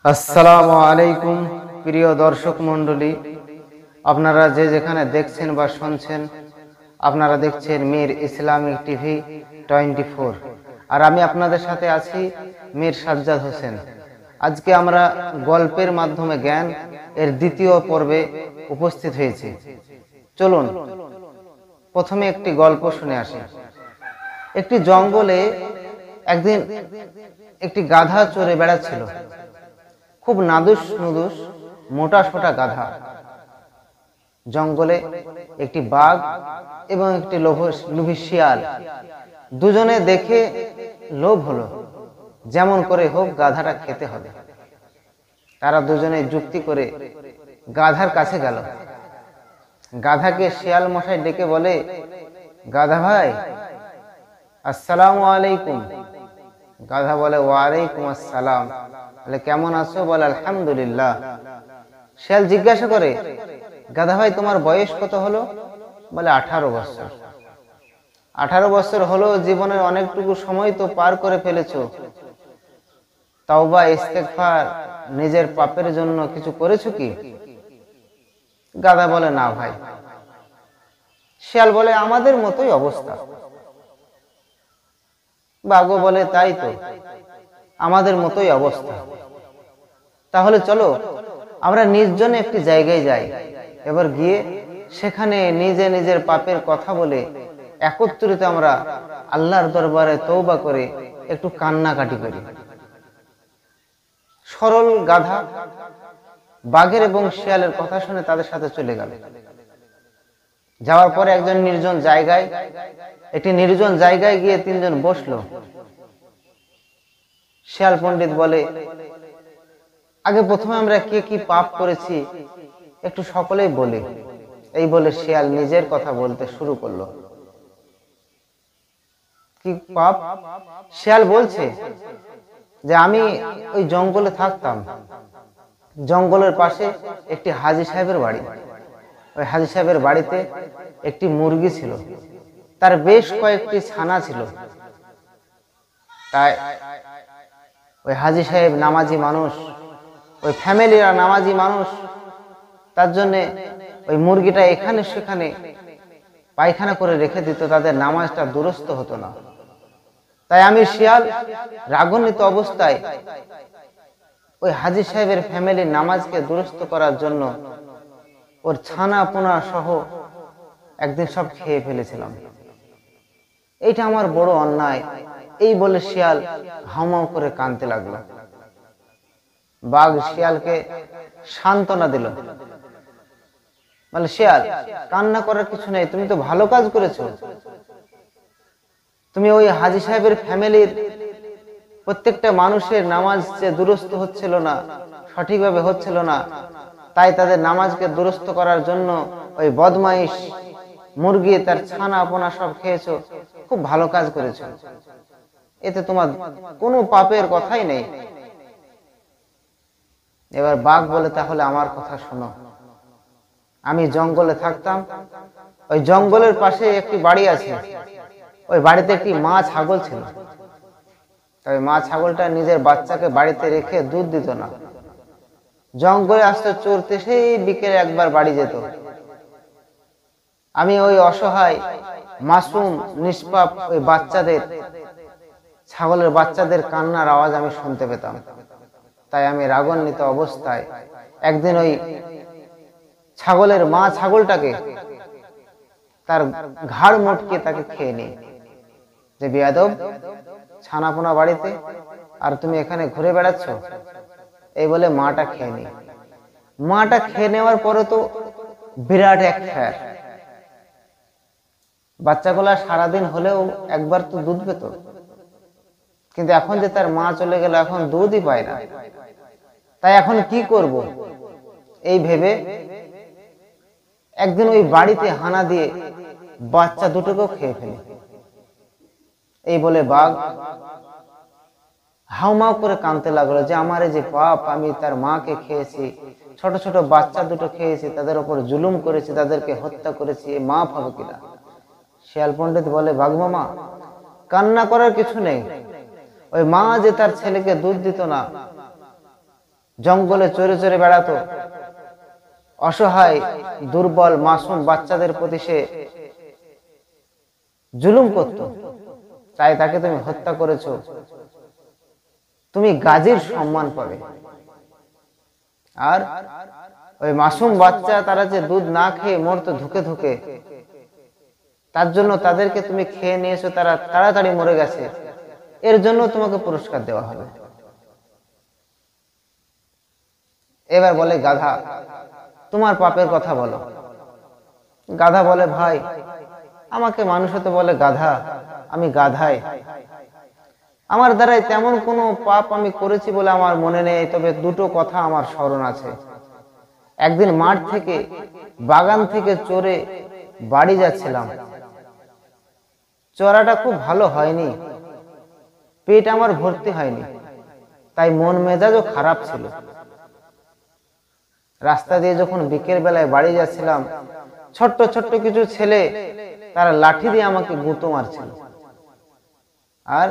আসসালামু আলাইকুম প্রিয় দর্শক মণ্ডলী, আপনারা যে যেখানে দেখছেন বা শুনছেন, আপনারা দেখছেন মীর ইসলামিক টিভি 24 আর আমি আপনাদের সাথে আছি মীর সাজ্জাদ হোসেন। আজকে আমরা গল্পের মাধ্যমে জ্ঞান এর দ্বিতীয় পর্বে উপস্থিত হয়েছি। চলুন প্রথমে একটি গল্প শুনে আসি। একটি জঙ্গলে একদিন একটি গাধা চড়ে বেড়াচ্ছিল। খুব নাদুস নুদুস মোটা সোটা গাধা। জঙ্গলে একটি বাঘ এবং একটি লোভী শিয়াল, দুজনে দেখে লোভ হলো, যেমন করে হোক গাধাটা খেতে হবে। তারা দুজনে যুক্তি করে গাধার কাছে গেল। গাধাকে শিয়াল মশাই ডেকে বলে, গাধা ভাই আসসালামু আলাইকুম। গাধা বলে, ওয়ালাইকুম আসসালাম। বলে, কেমন আছো? বলে, আলহামদুলিল্লাহ। শিয়াল জিজ্ঞাসা করে, গাধা ভাই তোমার বয়স কত হলো? বলে, 18 বছর। 18 বছর হলো, জীবনের অনেকটুকু সময় তো পার করে ফেলেছো। তাওবা ইস্তেগফার নিজের পাপের জন্য কিছু করেছো কি? গাধা বলে, না ভাই। শিয়াল বলে, আমাদের মতোই অবস্থা। বাঘও বলে, তাই তো, আমাদের মতোই অবস্থা। তাহলে চলো আমরা নির্জনে একটি জায়গায় যাই, এবার গিয়ে সেখানে নিজে নিজের পাপের কথা বলে একত্রিত আমরা আল্লাহর দরবারে তওবা করে একটু কান্নাকাটি করি। সরল গাধা বাঘের এবং শিয়ালের কথা শুনে তাদের সাথে চলে গেল। যাওয়ার পরে একটি নির্জন জায়গায় গিয়ে তিনজন বসলো। শিয়াল পণ্ডিত বলে, আগে প্রথমে আমরা কে কি পাপ করেছি একটু সকলেই বলি। এই বলে শিয়াল নিজের কথা বলতে শুরু করলো। কি পাপ? শিয়াল বলছে যে আমি ওই জঙ্গলে থাকতাম। জঙ্গলের পাশে একটি হাজী সাহেবের বাড়ি। ওই হাজী সাহেবের বাড়িতে একটি মুরগি ছিল, তার বেশ কয়েকটি ছানা ছিল। তাই ওই হাজী সাহেব নামাজি মানুষ, ওই ফ্যামিলিরা নামাজি মানুষ, তার জন্য ওই মুরগিটা এখানে সেখানে পায়খানা করে রেখে দিত, তাদের নামাজটা দুরস্ত হতো না। তাই আমি শিয়াল রাগান্বিত অবস্থায় ওই হাজী সাহেবের ফ্যামিলির নামাজকে দুরস্ত করার জন্য ওর ছানা পোনা সহ একদিন সব খেয়ে ফেলেছিলাম। এইটা আমার বড় অন্যায়। এই বলে শিয়াল হাউমাউ করে কাঁদতে লাগলো। বাঘ শিয়ালকে সান্ত্বনা দিল, বলে, শিয়াল কান্না করার কিছু নেই, তুমি তো ভালো কাজ করেছো। তুমি ওই হাজী সাহেবের ফ্যামিলির প্রত্যেকটা মানুষের নামাজ যে দুরস্ত হচ্ছিল না, সঠিকভাবে হচ্ছিল না, তাই তাদের নামাজকে দুরস্ত করার জন্য ওই বদমাইশ মুরগি তার ছানা পোনা সব খেয়েছো, খুব ভালো কাজ করেছো, এতে তোমার কোনো পাপের কথাই নেই। এবার বাঘ বলে, তাহলে আমার কথা শোনো। আমি জঙ্গলে থাকতাম, ওই জঙ্গলের পাশে একটি বাড়ি আছে। ওই বাড়িতে একটি মা ছাগল ছিল। তবে মা ছাগলটা নিজের বাচ্চাকে বাড়িতে রেখে দুধ দিত না। জঙ্গলে আসতে চড়তে সেই বিকেলে একবার বাড়ি যেত। আমি ওই অসহায় মাসুম নিষ্পাপ ওই ছাগলের বাচ্চাদের কান্নার আওয়াজ আমি শুনতে পেতাম। তাই আমি রাগান্বিত অবস্থায় একদিন ওই ছাগলের মা ছাগলটাকে তার ঘাড় মোটকে তাকে খেয়ে নিই, যে বেয়াদব, ছানাপোনা বাড়িতে আর তুমি এখানে ঘুরে বেড়াচ্ছ। এই বলে মাটা খেয়ে নিই। মাটা খেয়ে নেওয়ার পরে তো বিরাট এক ফ্যার। বাচ্চাগুলা সারাদিন হলেও একবার তো দুধ পেত, কিন্তু এখন যে তার মা চলে গেল, এখন দুধই পায় না। তাই এখন কি করব এই ভেবে একদিন ওই বাড়িতে হানা দিয়ে বাচ্চা দুটোকেও খেয়ে ফেলে। এই বলে বাঘ হাউমাউ করে কাঁদতে লাগলো যে আমার এই যে পাপ, আমি তার মাকে খেয়েছি, ছোট ছোট বাচ্চা দুটো খেয়েছি, তাদের উপর জুলুম করেছি, তাদেরকে হত্যা করেছি, মাফ হবে কিনা? শিয়াল পণ্ডিত বলে, বাঘ মামা কান্না করার কিছু নেই। ওই মা যে তার ছেলেকে দুধ দিত না, জঙ্গলে চরে চরে বেড়াতো, অসহায় দুর্বল মাসুম বাচ্চাদের প্রতি সে জুলুম করত, তাই তাকে তুমি হত্যা করেছো, তুমি গাজীর সম্মান পাবে। আর ওই মাসুম বাচ্চা তারা যে দুধ না খেয়ে মরতো ধুকে ধুকে, তার জন্য তাদেরকে তুমি খেয়ে নিয়েছো, তারা তাড়াতাড়ি মরে গেছে, এর জন্য তোমাকে পুরস্কার দেওয়া হবে। এবার বলে গাধা, তোমার পাপের কথা বলো। গাধা বলে, ভাই আমাকে মানুষ হতে বলে গাধা, আমি গাধাই, আমার দ্বারাই তেমন কোনো পাপ আমি করেছি বলে আমার মনে নেই, তবে দুটো কথা আমার স্মরণ আছে। একদিন মাঠ থেকে বাগান থেকে চড়ে বাড়ি যাচ্ছিলাম, চড়াটা খুব ভালো হয়নি, পেট আমার ভর্তি হয়নি, তাই মন মেজাজও খারাপ ছিল। রাস্তা দিয়ে যখন বিকেল বেলায় বাড়ি যাচ্ছিলাম, ছোট্ট ছোট্ট কিছু ছেলে তারা লাঠি দিয়ে আমাকে গুঁতো মারছিল, আর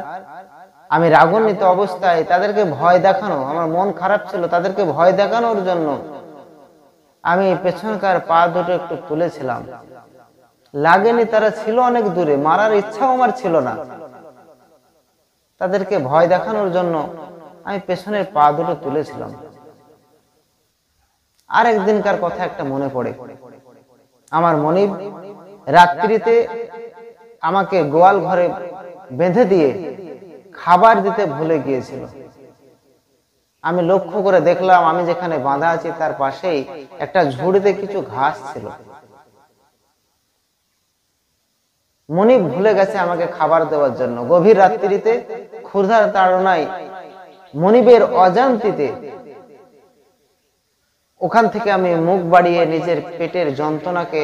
আমি রাগান্বিত অবস্থায় তাদেরকে ভয় দেখানো, আমার মন খারাপ ছিল, তাদেরকে ভয় দেখানোর জন্য আমি পেছনকার পা দুটো একটু তুলেছিলাম। লাগেনি, তারা ছিল অনেক দূরে, মারার ইচ্ছাও আমার ছিল না, তাদেরকে ভয় দেখানোর জন্য আমি পেছনের পা দুটো তুলেছিলাম। আর একদিনকার কথা একটা মনে পড়ে, আমার মনিব রাত্রিতে আমাকে গোয়াল ঘরে বেঁধে দিয়ে খাবার দিতে ভুলে গিয়েছিল। আমি লক্ষ্য করে দেখলাম আমি যেখানে বাঁধা আছি তার পাশেই একটা ঝুড়িতে কিছু ঘাস ছিল। মনিব ভুলে গেছে আমাকে খাবার দেওয়ার জন্য। গভীর রাত্রিতে ক্ষুধার তাড়নায় মনিবের অজান্তিতে ওখান থেকে আমি মুখ বাড়িয়ে নিজের পেটের যন্ত্রণাকে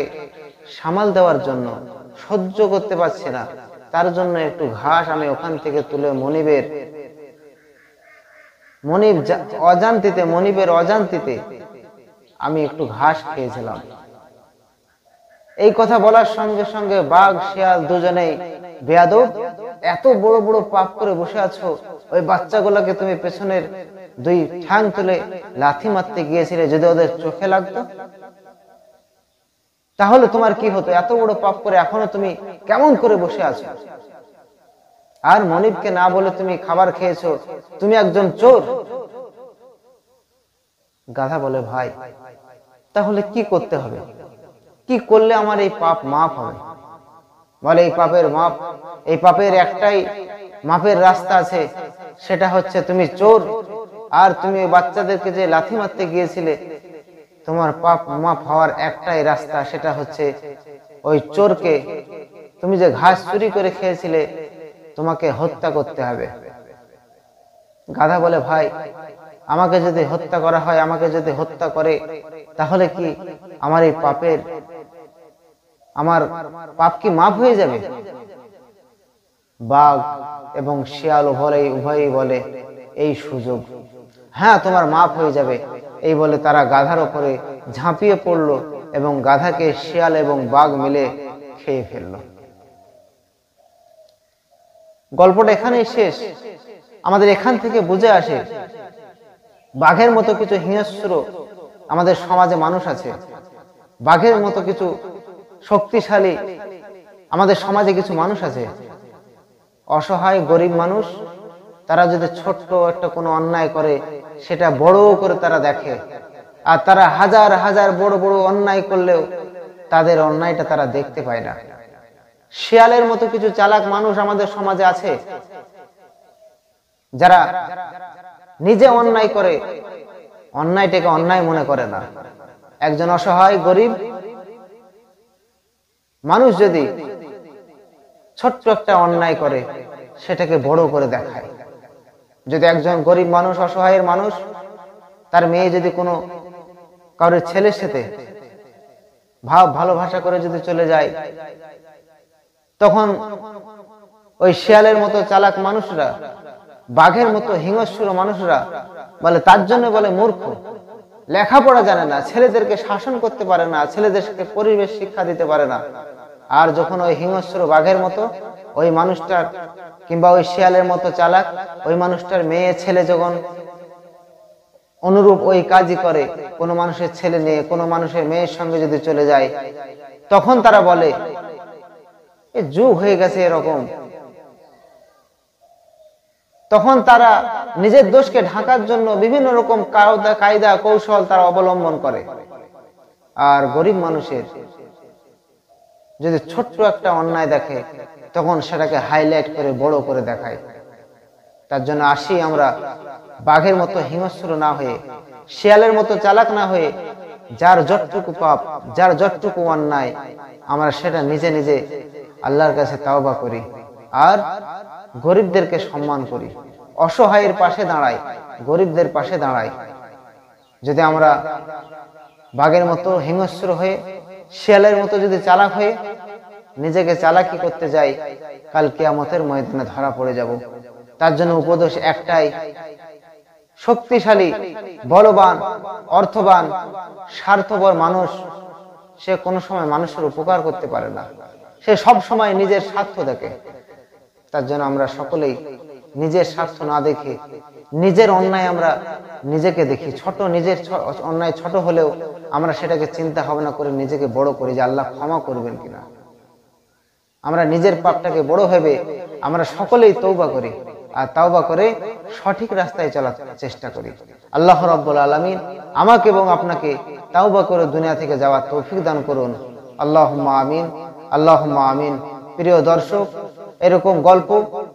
সামাল দেওয়ার জন্য, সহ্য করতে পারছি না, তার জন্য একটু ঘাস আমি ওখান থেকে তুলে মনিবের অজান্তিতে আমি একটু ঘাস খেয়েছিলাম। এই কথা বলার সঙ্গে সঙ্গে বাঘ শিয়াল দুজনেই, বেয়াদব, এত বড় বড় পাপ করে বসে আছো, ওই বাচ্চাগুলোকে তুমি পেছনের দুই ঠ্যাং তুলে লাথি মারতে গিয়েছিলে, যদি ওদের চোখে লাগতো তাহলে তোমার কি হতো? এত বড় পাপ করে এখনো তুমি কেমন করে বসে আছো? আর মনিবকে না বলে তুমি খাবার খেয়েছো, তুমি একজন চোর। গাধা বলে, ভাই তাহলে কি করতে হবে? কি করলে আমার এই পাপ মাফ হবে? বলে, এই পাপের একটাই মাপের রাস্তা আছে, সেটা হচ্ছে তুমি চোর, আর তুমি বাচ্চাদেরকে যে লাথি মারতে গিয়েছিলে, তোমার পাপ মাফ হওয়ার একটাই রাস্তা, সেটা হচ্ছে ওই চোরকে, তুমি যে ঘাস চুরি করে খেয়েছিলে, তোমাকে হত্যা করতে হবে। গাধা বলে, ভাই আমাকে যদি হত্যা করা হয়, আমাকে যদি হত্যা করে, তাহলে কি আমার পাপ কি মাফ হয়ে যাবে? বাঘ এবং শিয়াল উভয়ই বলে, এই সুযোগ, হ্যাঁ তোমার মাফ হয়ে যাবে। এই বলে তারা গাধার উপরে ঝাঁপিয়ে পড়লো এবং গাধাকে শিয়াল এবং বাঘ মিলে খেয়ে ফেললো। গল্পটা এখানেই শেষ। আমাদের এখান থেকে বুঝে আসে, বাঘের মতো কিছু হিংস্র আমাদের সমাজে মানুষ আছে, বাঘের মতো কিছু শক্তিশালী আমাদের সমাজে কিছু মানুষ আছে। অসহায় গরিব মানুষ, তারা যদি ছোট্ট একটা কোনো অন্যায় করে, সেটা বড় করে তারা দেখে, আর তারা হাজার হাজার বড় বড় অন্যায় করলেও তাদের অন্যায়টা তারা দেখতে পায় না। শিয়ালের মতো কিছু চালাক মানুষ আমাদের সমাজে আছে, যারা নিজে অন্যায় করে, অন্যায়টাকে অন্যায় মনে করে না। একজন অসহায় গরিব মানুষ যদি ছোট্ট একটা অন্যায় করে, সেটাকে বড় করে দেখায়। যদি একজন গরিব মানুষ, অসহায়ের মানুষ, তার মেয়ে যদি কোনো কারোর ছেলের সাথে ভালোবাসা করে যদি চলে যায়, তখন ওই শিয়ালের মতো চালাক মানুষরা, বাঘের মতো হিংস্র মানুষরা বলে, তার জন্য বলে মূর্খ, লেখাপড়া জানে না, ছেলেদেরকে শাসন করতে পারে না, ছেলেদেরকে পরিবেশ শিক্ষা দিতে পারে না। আর যখন ওই হিংস্র বাঘের মতো ওই মানুষটার, কিংবা ওই শিয়ালের মতো চালাক ওই মানুষটার মেয়ে ছেলে যখন অনুরূপ ওই কাজই করে। কোনো মানুষের ছেলে নিয়ে কোনো মানুষের মেয়ের সঙ্গে যদি চলে যায়, তখন তারা বলে এ যুগ হয়ে গেছে এরকম। তখন তারা নিজের দোষকে ঢাকার জন্য বিভিন্ন রকম কায়দা কৌশল তারা অবলম্বন করে। আর গরিব মানুষের যদি ছোট্ট একটা অন্যায় দেখে, তখন সেটাকে হাইলাইট করে বড় করে দেখায়। তার জন্য আসি আমরা বাঘের মতো হিংস্র না হয়ে, শিয়ালের মতো চালাক না হয়ে, যার যতটুকু পাপ, যার যতটুকু অন্যায়, আমরা সেটা নিজে নিজে আল্লাহর কাছে তাওবা করি আর গরিবদেরকে সম্মান করি, অসহায়ের পাশে দাঁড়াই, গরিবদের পাশে দাঁড়াই। যদি আমরা বাঘের মতো হিংস্র হয়ে, শিয়ালের মতো যদি চালাক হয়ে নিজেকে চালাকি করতে যাই, কাল কিয়ামতের ময়দানে ধরা পড়ে যাব। তার জন্য উপদেশ একটাই, শক্তিশালী, বলবান, অর্থবান, স্বার্থপর মানুষ সে কোনো সময় মানুষের উপকার করতে পারে না, সে সব সময় নিজের স্বার্থ দেখে। তার জন্য আমরা সকলেই নিজের স্বার্থ না দেখে নিজের অন্যায় আমরা নিজেকে দেখি। ছোট নিজের অন্যায় ছোট হলেও আমরা সেটাকে চিন্তা ভাবনা করে নিজেকে বড় করি যে আল্লাহ ক্ষমা করবেন কিনা। আমরা নিজের পাপটাকে বড় ভেবে আমরা সকলেই তওবা করি আর তাওবা করে সঠিক রাস্তায় চলার চেষ্টা করি। আল্লাহ রাব্বুল আলামিন আমাকে এবং আপনাকে তাওবা করে দুনিয়া থেকে যাওয়ার তৌফিক দান করুন। আল্লাহুম্মা আমিন, আল্লাহুম্মা আমিন। প্রিয় দর্শক, এরকম গল্প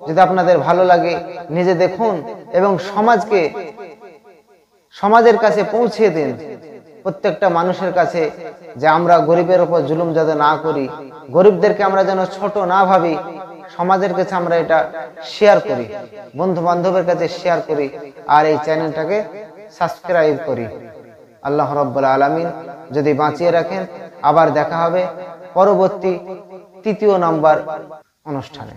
যদি আপনাদের ভালো লাগে নিজে দেখুন এবং সমাজের কাছে পৌঁছে দিন, প্রত্যেকটা মানুষের কাছে, যে আমরা গরিবের উপর জুলুম যাতে না করি, গরিবদেরকে আমরা যেন ছোট না ভাবি। সমাজের কাছে আমরা এটা শেয়ার করি, বন্ধু বান্ধবের কাছে শেয়ার করি আর এই চ্যানেলটাকে সাবস্ক্রাইব করি। আল্লাহ রাব্বুল আলামিন যদি বাঁচিয়ে রাখেন, আবার দেখা হবে পরবর্তী 3য় নাম্বার অনুষ্ঠানে।